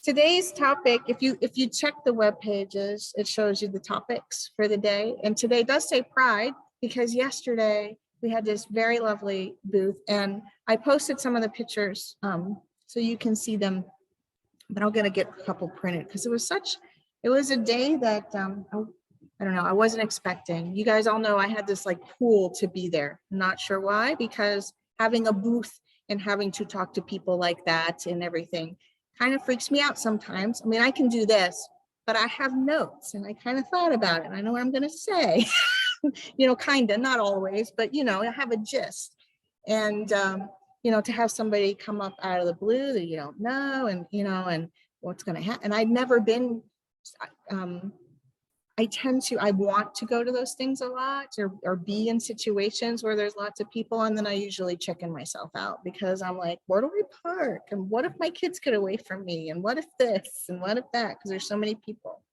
Today's topic, if you check the web pages, it shows you the topics for the day. And today does say Pride, because yesterday we had this very lovely booth, and I posted some of the pictures so you can see them, but I'm gonna get a couple printed because it was a day that I don't know, I wasn't expecting. You guys all know I had this like pull to be there. Not sure why, because having a booth and having to talk to people like that and everything kind of freaks me out sometimes. I mean, I can do this, but I have notes and I kind of thought about it. I know what I'm going to say, you know, kind of, not always, but, you know, I have a gist. And, you know, to have somebody come up out of the blue that you don't know, and, you know, and what's going to happen. And I'd never been, I want to go to those things a lot, or be in situations where there's lots of people, and then I usually chicken myself out because I'm like, where do we park? And what if my kids get away from me? And what if this? And what if that? Because there's so many people.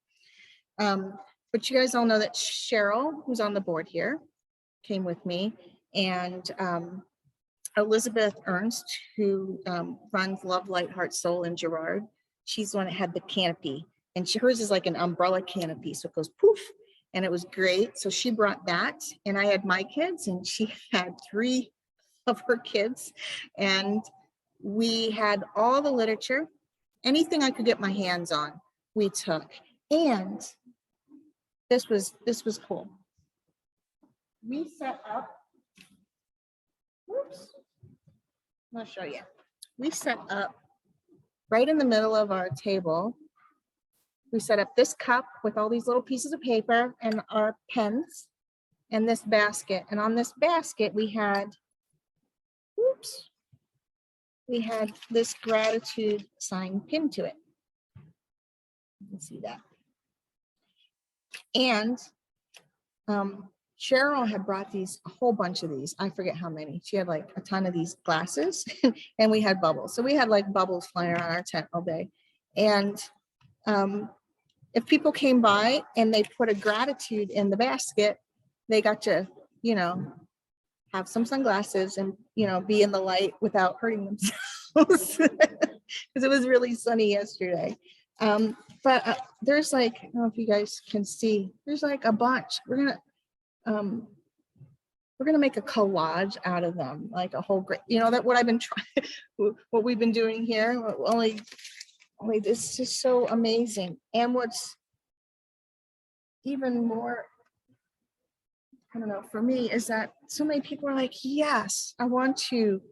But you guys all know that Cheryl, who's on the board here, came with me, and Elizabeth Ernst, who runs Love, Light, Heart, Soul in Girard. She's the one that had the canopy. And hers is like an umbrella canopy, so it goes poof, and it was great. So she brought that, and I had my kids, and she had 3 of her kids, and we had all the literature, anything I could get my hands on, we took. And this was cool. We set up. Oops, I'll show you. We set up right in the middle of our table. We set up this cup with all these little pieces of paper and our pens and this basket. And on this basket, we had this gratitude sign pinned to it. You can see that. And Cheryl had brought a whole bunch of these. I forget how many. She had like a ton of these glasses and we had bubbles. So we had like bubbles flying around our tent all day. And if people came by and they put a gratitude in the basket, they got to, you know, have some sunglasses and, you know, be in the light without hurting themselves because it was really sunny yesterday. But there's like, I don't know if you guys can see, there's like a bunch. We're gonna make a collage out of them, like a whole great, you know, that what I've been trying, what we've been doing here, only it's just so amazing. And what's even more, I don't know, for me, is that so many people are like, yes, I want to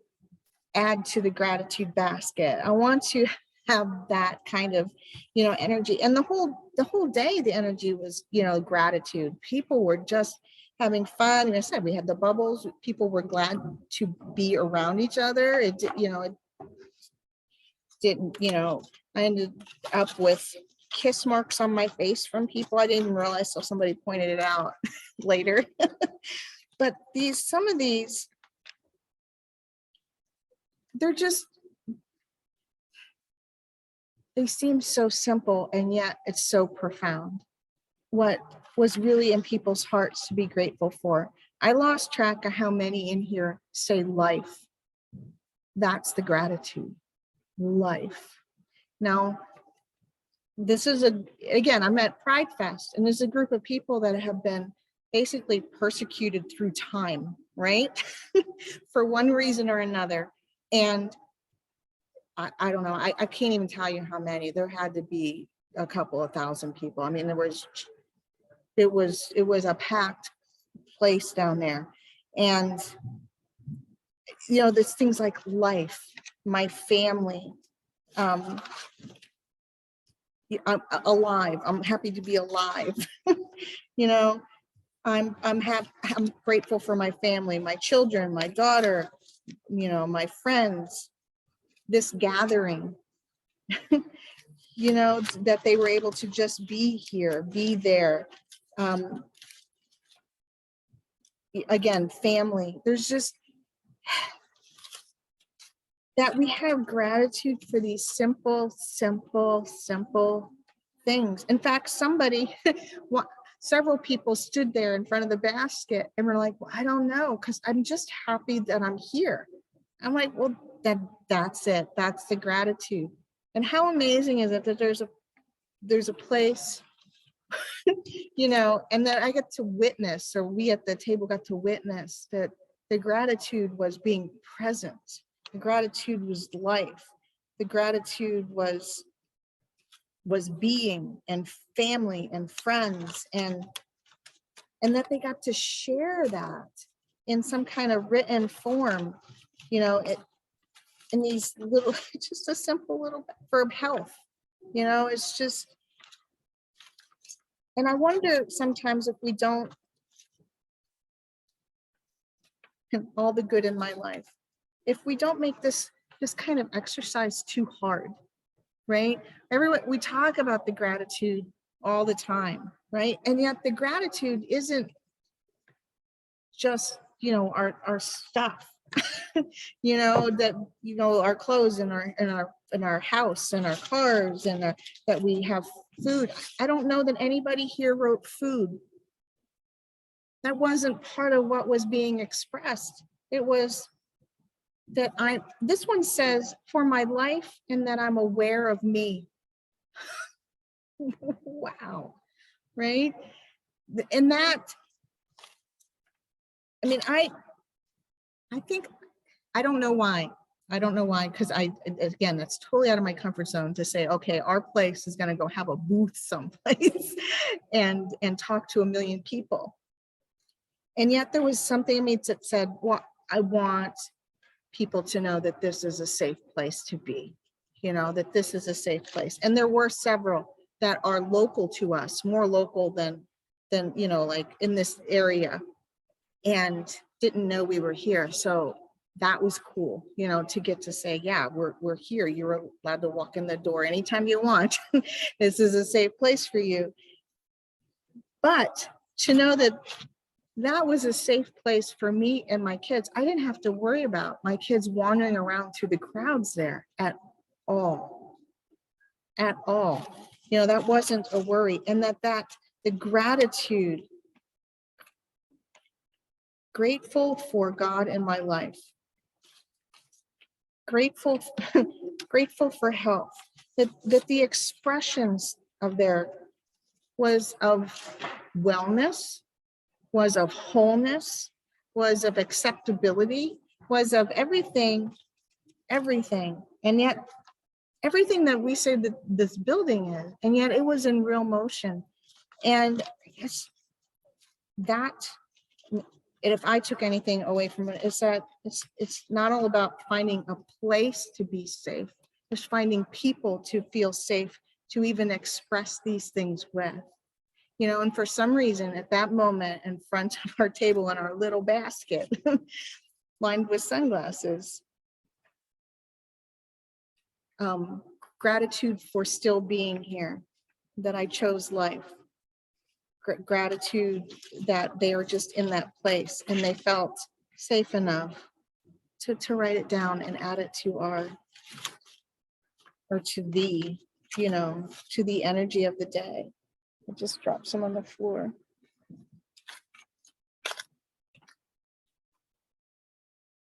add to the gratitude basket. I want to have that kind of, you know, energy. And the whole day, the energy was, you know, gratitude. People were just having fun. And I said, we had the bubbles. People were glad to be around each other. It, you know, it didn't, you know, I ended up with kiss marks on my face from people. I didn't even realize till somebody pointed it out later. But some of these, they seem so simple, and yet it's so profound. What was really in people's hearts to be grateful for. I lost track of how many in here say life. That's the gratitude, life. Now, this is again, I'm at Pride Fest, and there's a group of people that have been basically persecuted through time, right? For one reason or another. And I don't know, I can't even tell you how many. There had to be a couple of thousand people. I mean, it was a packed place down there. And, you know, there's things like life, my family, I'm alive. I'm happy to be alive. You know, I'm grateful for my family, my children, my daughter, you know, my friends, this gathering, you know, that they were able to just be here, be there. Again, family. There's just that we have gratitude for these simple things. In fact, several people stood there in front of the basket and were like, well, I don't know, because I'm just happy that I'm here. I'm like, well, that's it. That's the gratitude. And how amazing is it that there's a place, you know, and that I get to witness, or we at the table got to witness that the gratitude was being present. The gratitude was life. The gratitude was being, and family and friends, and that they got to share that in some kind of written form, you know, in these little, just a simple little verb health, you know, it's just, and I wonder sometimes if we don't, all the good in my life, if we don't make this kind of exercise too hard, right? Everyone, we talk about the gratitude all the time, right? And yet the gratitude isn't just, you know, our stuff, you know, that, you know, our clothes and our house and our cars, and that we have food. I don't know that anybody here wrote food. That wasn't part of what was being expressed. It was that this one says, for my life, and that I'm aware of me. Wow, right? And that, I mean, I think, I don't know why, because again, that's totally out of my comfort zone to say, okay, our place is going to go have a booth someplace and talk to 1 million people. And yet there was something in me that said, well, I want people to know that this is a safe place to be, you know, that this is a safe place. And there were several that are local to us, more local than, you know, like in this area, and didn't know we were here. So that was cool, you know, to get to say, yeah, we're here. You're allowed to walk in the door anytime you want. This is a safe place for you. But to know that that was a safe place for me and my kids. I didn't have to worry about my kids wandering around through the crowds there at all. You know, that wasn't a worry. And that the gratitude, grateful for God in my life, grateful for health, that the expressions of there was of wellness, was of wholeness, was of acceptability, was of everything. And yet everything that we say that this building is, and yet it was in real motion. And I guess that, if I took anything away from it, is that it's not all about finding a place to be safe, it's finding people to feel safe, to even express these things with. You know, and for some reason at that moment, in front of our table in our little basket lined with sunglasses, gratitude for still being here, that I chose life, gratitude that they were just in that place and they felt safe enough to write it down and add it to you know, to the energy of the day. I just dropped some on the floor.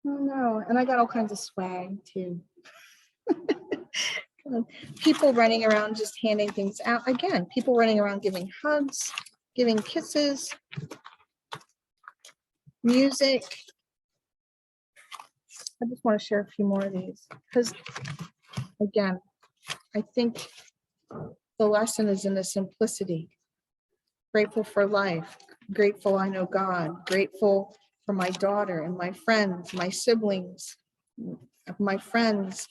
Oh no, and I got all kinds of swag too. People running around just handing things out. Again, people running around giving hugs, giving kisses, music. I just want to share a few more of these because, again, I think the lesson is in the simplicity. Grateful for life, grateful I know God, grateful for my daughter and my friends, my siblings, my friends.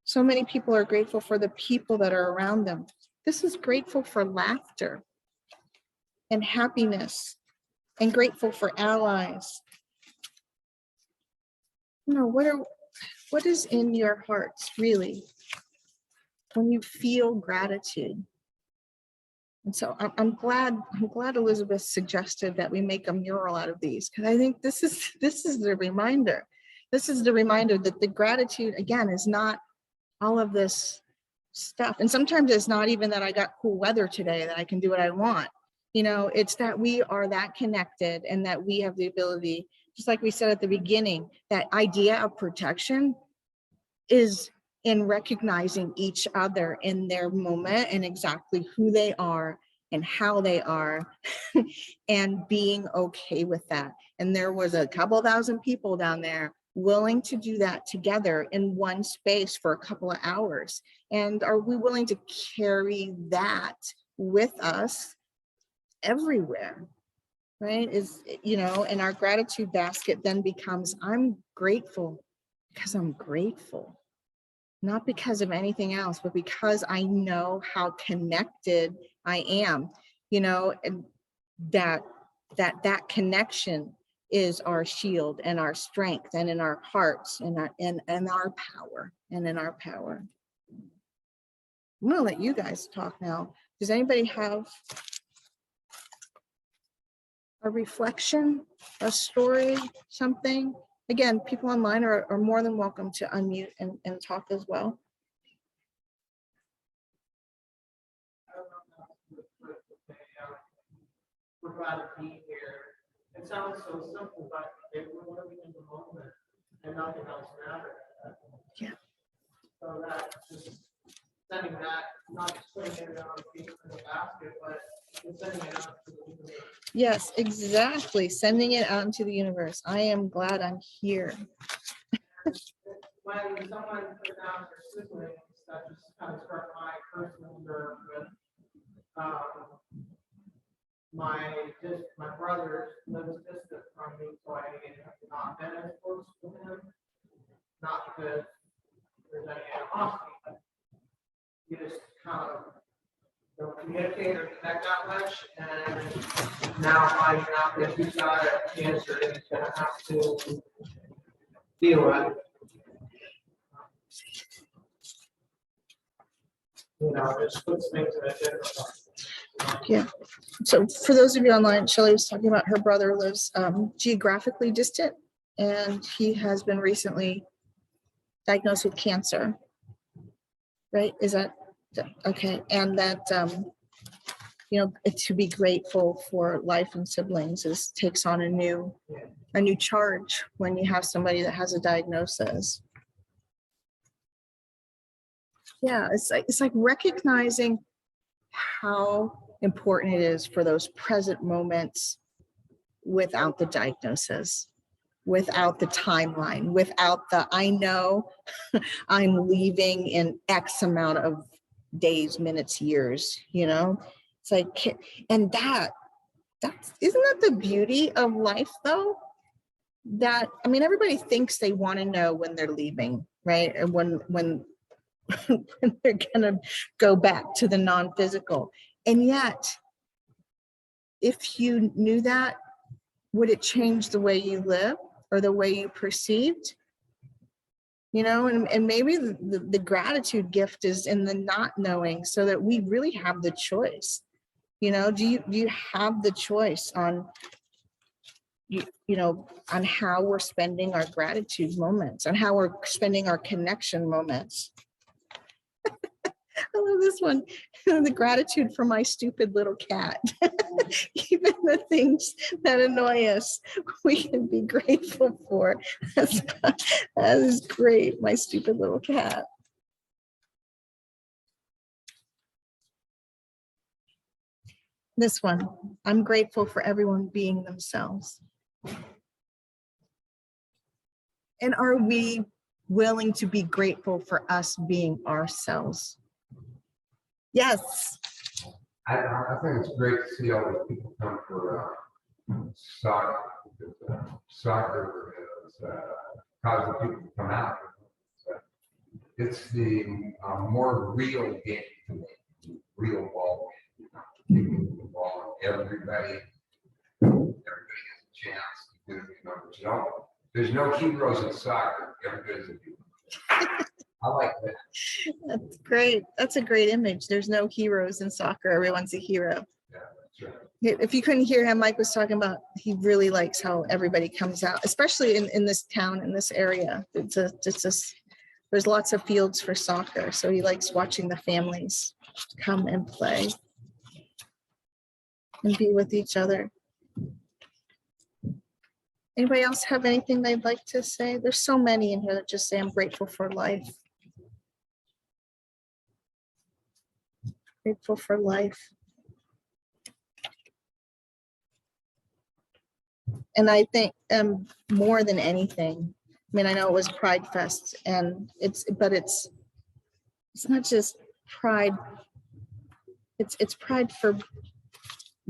So many people are grateful for the people that are around them. This is grateful for laughter and happiness, and grateful for allies. You know, what is in your hearts really when you feel gratitude? And so I'm glad Elizabeth suggested that we make a mural out of these, because I think this is the reminder. This is the reminder that the gratitude, again, is not all of this stuff. And sometimes it's not even that I got cool weather today, that I can do what I want. You know, it's that we are that connected and that we have the ability, just like we said at the beginning, that idea of protection is in recognizing each other in their moment and exactly who they are and how they are and being okay with that. And there was a couple thousand people down there willing to do that together in one space for a couple of hours. And are we willing to carry that with us everywhere? Right? Is, you know, and our gratitude basket then becomes, I'm grateful because I'm grateful, not because of anything else, but because I know how connected I am, you know, and that connection is our shield and our strength and in our hearts and our power and in our power. I'm gonna let you guys talk now. Does anybody have a reflection, a story, something? Again, people online are more than welcome to unmute and talk as well. We're glad to be here. It sounds so simple, but if we're living in the moment and nothing else matters. Yeah. So that just sending that, not just putting it on the basket, but sending it out to the universe. Yes, exactly. Sending it out into the universe. I am glad I'm here. When someone put down their siblings, that just kind of struck my personal nerve with my brother lives distant from me, so I have not been as close with him. Not because there's any animosity, but you just kind of don't communicate or connect that much. And now finding out that he's got cancer and he's gonna have to deal with it. You know, it just puts things in a different light. Yeah. So for those of you online, Shelley was talking about her brother lives geographically distant, and he has been recently diagnosed with cancer. Right? Is that okay? And that you know, to be grateful for life and siblings takes on a new charge when you have somebody that has a diagnosis. Yeah, it's like recognizing how important it is for those present moments without the diagnosis, without the timeline, without the, I know I'm leaving in X amount of days, minutes, years, you know? It's like, and that's, isn't that the beauty of life though? That, I mean, everybody thinks they want to know when they're leaving, right? And when when they're gonna go back to the non-physical. And yet, if you knew that, would it change the way you live or the way you perceived? You know, and maybe the gratitude gift is in the not knowing, so that we really have the choice. You know, do you have the choice on, you know, on how we're spending our gratitude moments, on how we're spending our connection moments? I love this one. The gratitude for my stupid little cat. Even the things that annoy us, we can be grateful for. That is great. My stupid little cat. This one, I'm grateful for everyone being themselves. And are we willing to be grateful for us being ourselves? Yes. I think it's great to see all these people come for soccer. Because, soccer is causing people to come out. It's the more real game to me, real ball game. Kicking the ball, everybody has a chance to do it. You know, there's no heroes in soccer. Everybody's a hero. I like that. That's great. That's a great image. There's no heroes in soccer. Everyone's a hero. Yeah, that's right. If you couldn't hear him, Mike was talking about, he really likes how everybody comes out, especially in this town, in this area. There's lots of fields for soccer. So he likes watching the families come and play and be with each other. Anybody else have anything they'd like to say? There's so many in here that just say, I'm grateful for life. Grateful for life. And I think more than anything, I mean, I know it was Pride Fest and it's not just pride. It's pride for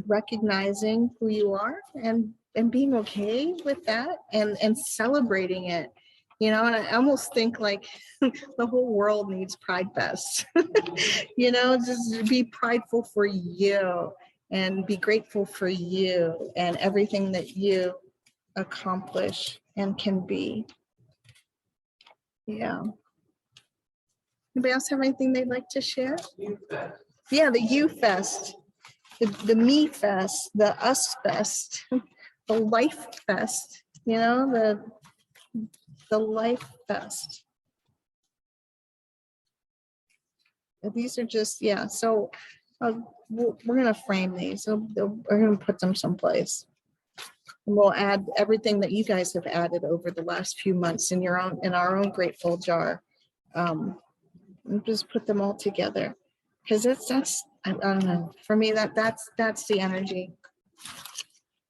recognizing who you are and being okay with that and celebrating it, you know. And I almost think like the whole world needs Pride Fest. You know, just be prideful for you and be grateful for you and everything that you accomplish and can be. Yeah. Anybody else have anything they'd like to share? Yeah, the You Fest, the Me Fest, the Us Fest, the Life Fest, you know, the Life Fest. These are just, yeah, so we're gonna frame these, so we're gonna put them someplace. And we'll add everything that you guys have added over the last few months in our own grateful jar. And just put them all together. Because that's I don't know, for me that's the energy.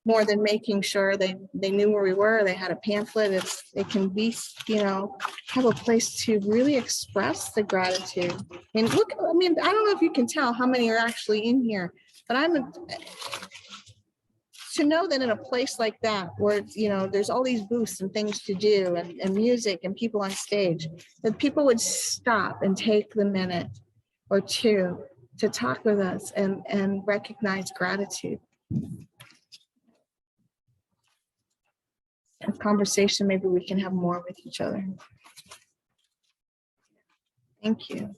More than making sure they knew where we were, they had a pamphlet. It can be, you know, have a place to really express the gratitude. And look, I mean, I don't know if you can tell how many are actually in here, but to know that in a place like that where, you know, there's all these booths and things to do and music and people on stage, that people would stop and take the minute or two to talk with us and recognize gratitude. A conversation, maybe we can have more with each other. Thank you.